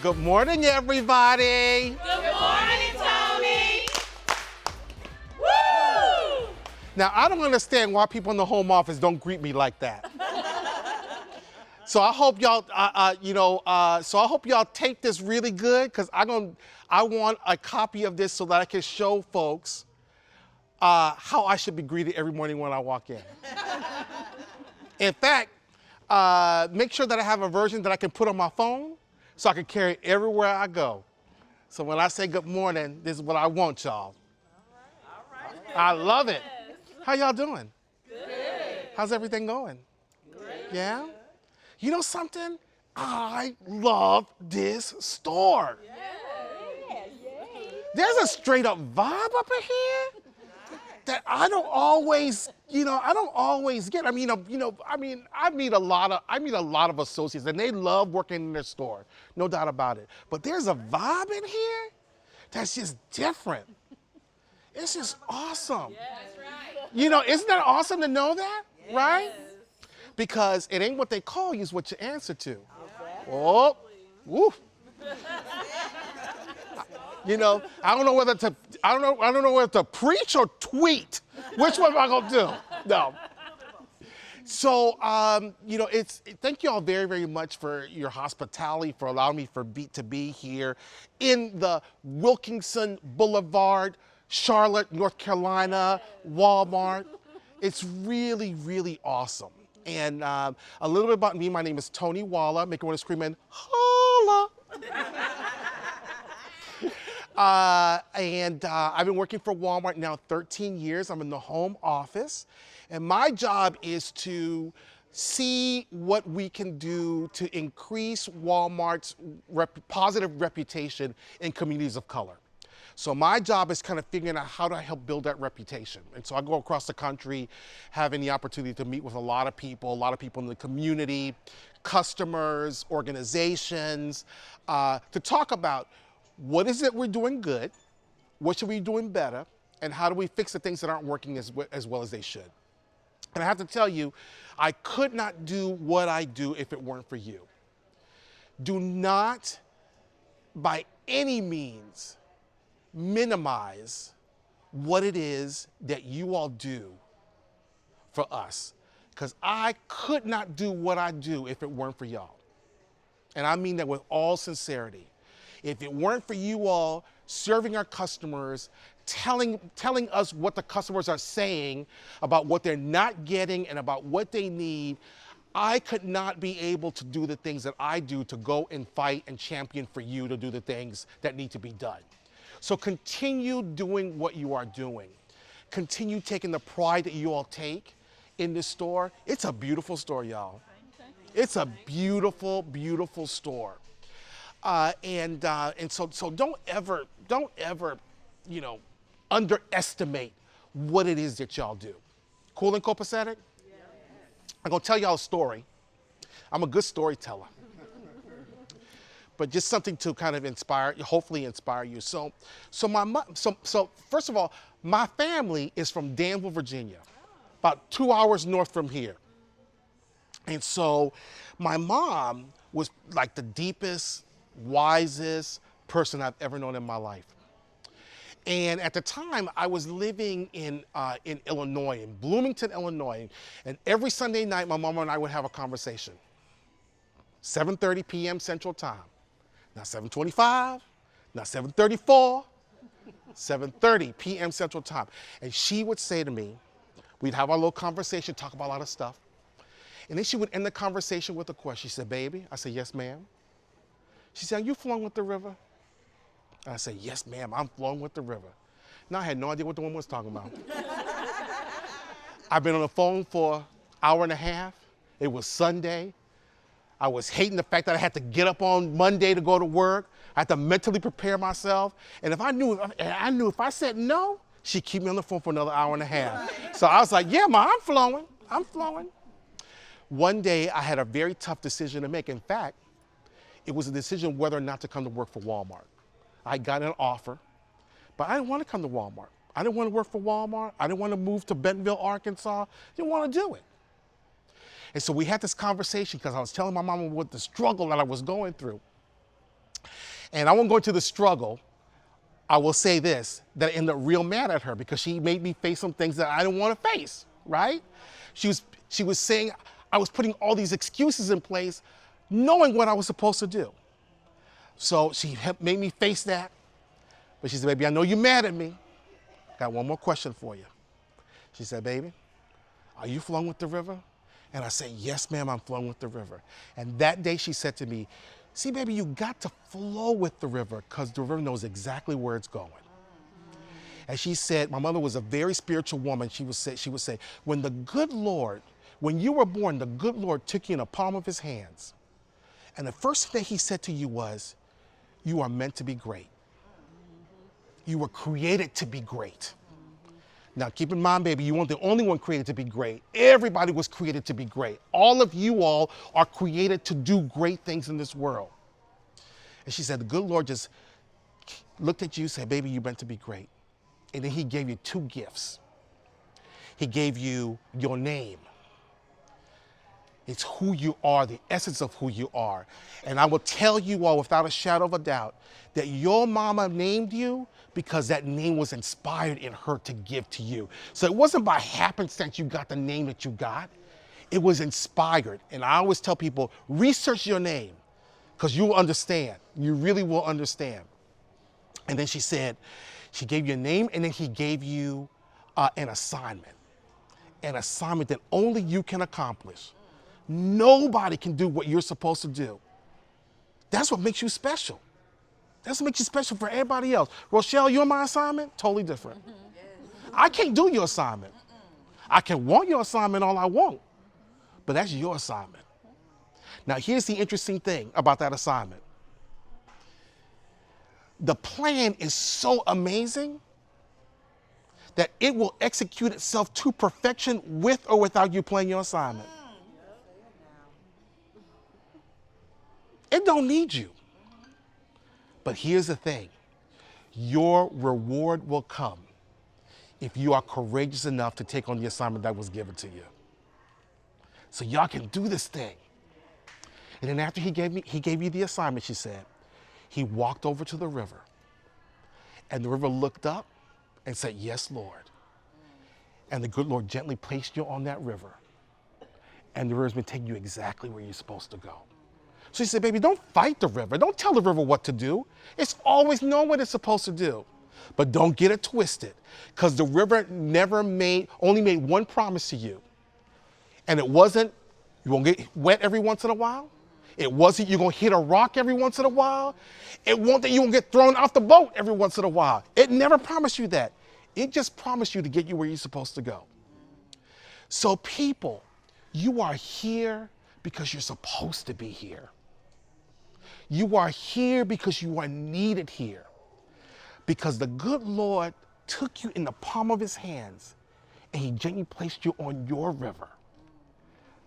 Good morning, everybody. Good morning, Tony. Woo! Now, I don't understand why people in the home office don't greet me like that. So I hope y'all, so I hope y'all take this really good, because I want a copy of this so that I can show folks how I should be greeted every morning when I walk in. In fact, make sure that I have a version that I can put on my phone so I can carry it everywhere I go. So when I say good morning, this is what I want, y'all. All right. I love it. How y'all doing? Good. How's everything going? Great. Yeah? You know something? I love this store. Yes. There's a straight up vibe up in here that I don't always get. I mean, I meet a lot of associates and they love working in their store, no doubt about it. But there's a vibe in here that's just different. It's just awesome. That's right. You know, isn't that awesome to know that, right? Because it ain't what they call you, it's what you answer to. Oh, woo. You know, I don't know whether to preach or tweet. Which one am I gonna do? No. So, thank you all very, very much for your hospitality, for allowing me to be here in the Wilkinson Boulevard, Charlotte, North Carolina, Walmart. It's really, really awesome. And a little bit about me, my name is Tony Walla. Make me want to scream in, holla. I've been working for Walmart now 13 years. I'm in the home office. And my job is to see what we can do to increase Walmart's positive reputation in communities of color. So my job is kind of figuring out how to help build that reputation. And so I go across the country, having the opportunity to meet with a lot of people in the community, customers, organizations, to talk about what is it we're doing good, what should we be doing better, and how do we fix the things that aren't working as well as they should. And I have to tell you, I could not do what I do if it weren't for you. Do not, by any means, minimize what it is that you all do for us. Because I could not do what I do if it weren't for y'all. And I mean that with all sincerity. If it weren't for you all serving our customers, telling us what the customers are saying about what they're not getting and about what they need, I could not be able to do the things that I do to go and fight and champion for you to do the things that need to be done. So continue doing what you are doing. Continue taking the pride that you all take in this store. It's a beautiful store, y'all. It's a beautiful, beautiful store. So don't ever, underestimate what it is that y'all do. Cool and copacetic? Yeah. I'm gonna tell y'all a story. I'm a good storyteller. But just something to kind of hopefully inspire you. So first of all, my family is from Danville, Virginia, about 2 hours north from here. And so my mom was like the deepest, wisest person I've ever known in my life. And at the time, I was living in Illinois, in Bloomington, Illinois. And every Sunday night, my mom and I would have a conversation. 7:30 p.m. Central Time. Not 7:25, not 7:34, 7:30 p.m. Central Time. And she would say to me, we'd have our little conversation, talk about a lot of stuff. And then she would end the conversation with a question. She said, baby, I said, yes, ma'am. She said, are you flowing with the river? I said, yes, ma'am, I'm flowing with the river. Now, I had no idea what the woman was talking about. I've been on the phone for an hour and a half. It was Sunday. I was hating the fact that I had to get up on Monday to go to work. I had to mentally prepare myself. And I knew if I said no, she'd keep me on the phone for another hour and a half. So I was like, yeah, Ma, I'm flowing. One day, I had a very tough decision to make. In fact, it was a decision whether or not to come to work for Walmart. I got an offer, but I didn't want to come to Walmart. I didn't want to work for Walmart. I didn't want to move to Bentonville, Arkansas. Didn't want to do it. And so we had this conversation because I was telling my mama what the struggle that I was going through. And I won't go into the struggle. I will say this, that I ended up real mad at her because she made me face some things that I didn't want to face, right? She was saying I was putting all these excuses in place knowing what I was supposed to do. So she made me face that. But she said, baby, I know you're mad at me. Got one more question for you. She said, baby, are you flowing with the river? And I said, yes, ma'am, I'm flowing with the river. And that day she said to me, see, baby, you got to flow with the river because the river knows exactly where it's going. And she said, my mother was a very spiritual woman. She would say, when you were born, the good Lord took you in the palm of his hands. And the first thing he said to you was, you are meant to be great. You were created to be great. Now, keep in mind, baby, you weren't the only one created to be great. Everybody was created to be great. All of you all are created to do great things in this world. And she said, the good Lord just looked at you and said, baby, you're meant to be great. And then he gave you two gifts. He gave you your name. It's who you are, the essence of who you are. And I will tell you all without a shadow of a doubt that your mama named you because that name was inspired in her to give to you. So it wasn't by happenstance you got the name that you got. It was inspired. And I always tell people, research your name because you will understand. You really will understand. And then she said, she gave you a name and then he gave you an assignment that only you can accomplish. Nobody can do what you're supposed to do. That's what makes you special. That's what makes you special for everybody else. Rochelle, you're my assignment? Totally different. I can't do your assignment. I can want your assignment all I want, but that's your assignment. Now, here's the interesting thing about that assignment. The plan is so amazing that it will execute itself to perfection with or without you playing your assignment. It don't need you. But here's the thing. Your reward will come if you are courageous enough to take on the assignment that was given to you. So y'all can do this thing. And then after he gave you the assignment, she said, he walked over to the river. And the river looked up and said, yes, Lord. And the good Lord gently placed you on that river. And the river's been taking you exactly where you're supposed to go. So he said, baby, don't fight the river. Don't tell the river what to do. It's always known what it's supposed to do. But don't get it twisted, because the river only made one promise to you. And it wasn't, you won't get wet every once in a while. It wasn't, you're going to hit a rock every once in a while. It won't that you're going to get thrown off the boat every once in a while. It never promised you that. It just promised you to get you where you're supposed to go. So people, you are here because you're supposed to be here. You are here because you are needed here. Because the good Lord took you in the palm of his hands and he gently placed you on your river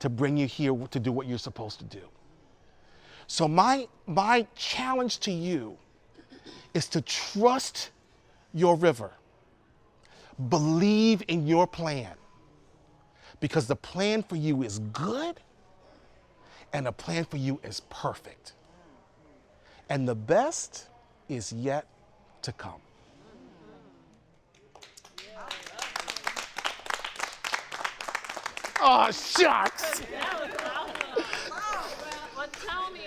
to bring you here to do what you're supposed to do. So my challenge to you is to trust your river. Believe in your plan. Because the plan for you is good and the plan for you is perfect. And the best is yet to come. Oh, shucks. Well, Tony,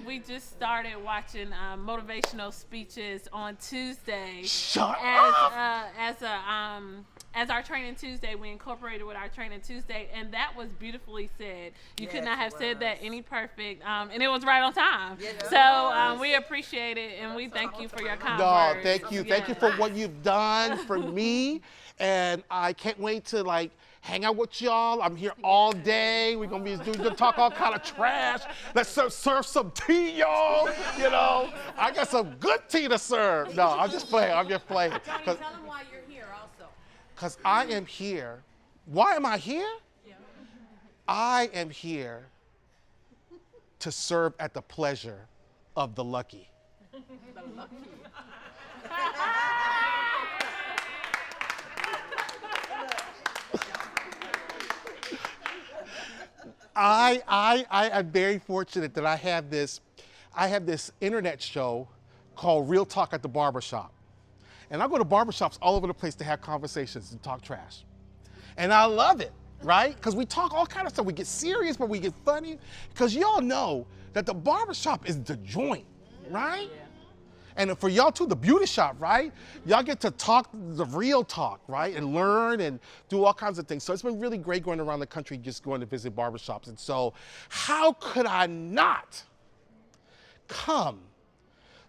we just started watching motivational speeches on Tuesday. Shut up. As our Training Tuesday, we incorporated with our Training Tuesday, and that was beautifully said. You could not have said that any perfect, and it was right on time. So we appreciate it, and we thank you for your kind words. Thank you. Thank you for what you've done for me, and I can't wait to hang out with y'all. I'm here all day. We're gonna talk all kind of trash. Let's serve some tea, y'all. You know, I got some good tea to serve. No, I'm just playing. Johnny, tell them why you're here also. Because I am here. Why am I here? Yeah. I am here to serve at the pleasure of the lucky. The lucky. I am very fortunate that I have this I have this internet show called Real Talk at the Barbershop. And I go to barbershops all over the place to have conversations and talk trash. And I love it, right? Because we talk all kind of stuff. We get serious, but we get funny. Because y'all know that the barbershop is the joint, right? Yeah. And for y'all too, the beauty shop, right? Y'all get to talk the real talk, right? And learn and do all kinds of things. So it's been really great going around the country, just going to visit barbershops. And so how could I not come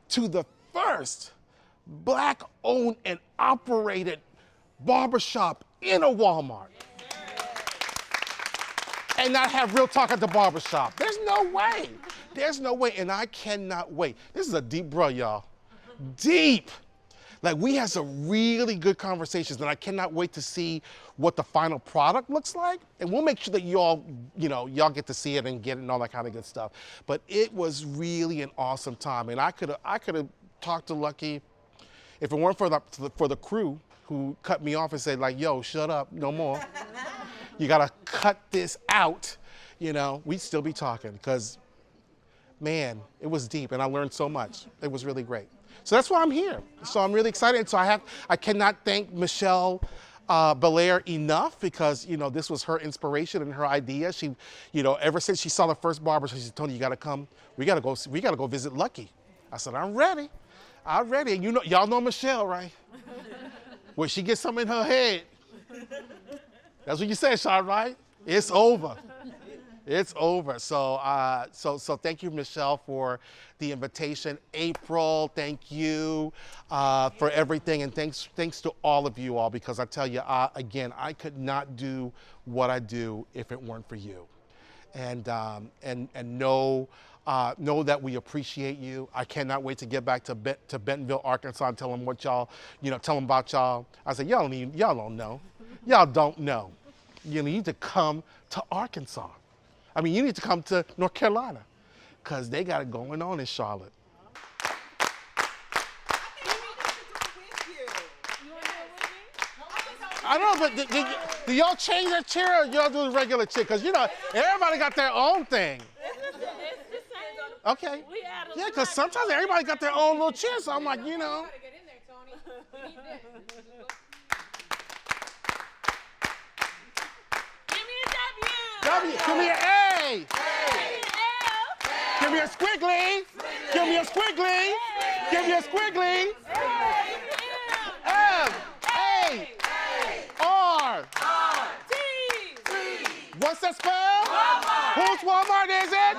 to the first Black-owned and operated barbershop in a Walmart and not have real talk at the barbershop? There's no way. There's no way, and I cannot wait. This is a deep bro, y'all. Deep. Like, we had some really good conversations, and I cannot wait to see what the final product looks like. And we'll make sure that y'all get to see it and get it and all that kind of good stuff. But it was really an awesome time, and I could have talked to Lucky if it weren't for the crew who cut me off and said, like, yo, shut up, no more. You gotta cut this out. We'd still be talking, because, man, it was deep, and I learned so much. It was really great. So that's why I'm here. So I'm really excited. So I cannot thank Michelle Belair enough, because, this was her inspiration and her idea. She, ever since she saw the first barber, she said, Tony, you gotta come. We gotta go visit Lucky. I said, I'm ready. I'm ready. And y'all know Michelle, right? When she gets something in her head, that's what you say, Sean, right? It's over. It's over. So thank you, Michelle, for the invitation. April, thank you for everything, and thanks to all of you all, because I tell you, again, I could not do what I do if it weren't for you. And know that we appreciate you. I cannot wait to get back to Bentonville, Arkansas, and tell them what y'all, tell them about y'all. I said, y'all don't know. Y'all don't know. You need to come to Arkansas. I mean, you need to come to North Carolina, because they got it going on in Charlotte. I don't know, but do y'all change that chair, or y'all do the regular chair? Because, everybody got their own thing. Okay. Yeah, because sometimes everybody got their own little chair, so I'm like, You gotta get in there, Tony. You need this. Give me a W. Give me an A. Give me a squiggly. Give me a squiggly. Give me a squiggly. M. A. R. T. What's that spell? Walmart. Whose Walmart is it?